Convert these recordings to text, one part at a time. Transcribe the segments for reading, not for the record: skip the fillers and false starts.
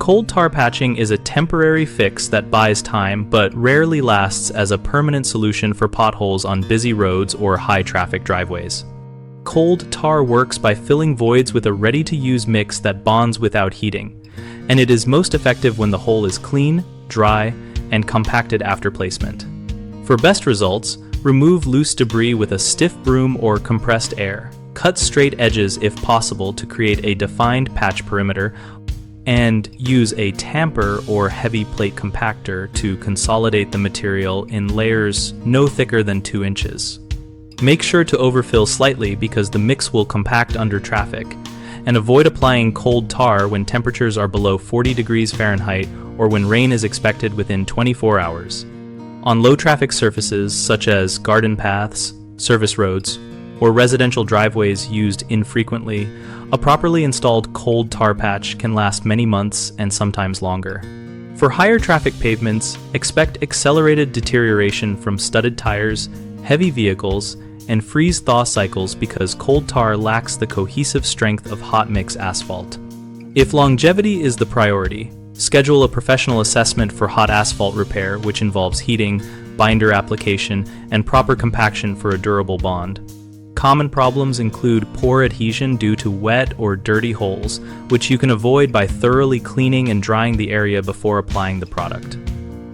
Cold tar patching is a temporary fix that buys time but rarely lasts as a permanent solution for potholes on busy roads or high-traffic driveways. Cold tar works by filling voids with a ready-to-use mix that bonds without heating, and it is most effective when the hole is clean, dry, and compacted after placement. For best results, remove loose debris with a stiff broom or compressed air. Cut straight edges if possible to create a defined patch perimeter, and use a tamper or heavy plate compactor to consolidate the material in layers no thicker than 2 inches. Make sure to overfill slightly because the mix will compact under traffic, and avoid applying cold tar when temperatures are below 40 degrees Fahrenheit or when rain is expected within 24 hours. On low-traffic surfaces such as garden paths, service roads, or residential driveways used infrequently, a properly installed cold tar patch can last many months and sometimes longer. For higher traffic pavements, expect accelerated deterioration from studded tires, heavy vehicles, and freeze-thaw cycles because cold tar lacks the cohesive strength of hot mix asphalt. If longevity is the priority, schedule a professional assessment for hot asphalt repair, which involves heating, binder application, and proper compaction for a durable bond. Common problems include poor adhesion due to wet or dirty holes, which you can avoid by thoroughly cleaning and drying the area before applying the product.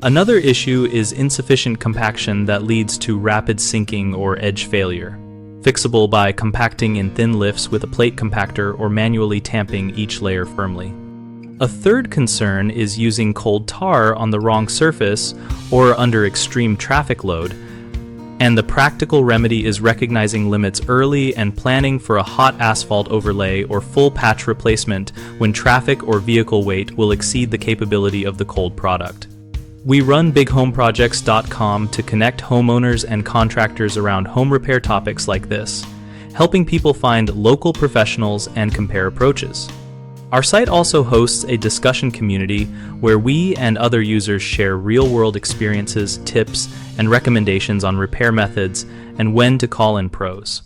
Another issue is insufficient compaction that leads to rapid sinking or edge failure, fixable by compacting in thin lifts with a plate compactor or manually tamping each layer firmly. A third concern is using cold tar on the wrong surface or under extreme traffic load, and the practical remedy is recognizing limits early and planning for a hot asphalt overlay or full patch replacement when traffic or vehicle weight will exceed the capability of the cold product. We run BigHomeProjects.com to connect homeowners and contractors around home repair topics like this, helping people find local professionals and compare approaches. Our site also hosts a discussion community where we and other users share real-world experiences, tips, and recommendations on repair methods and when to call in pros.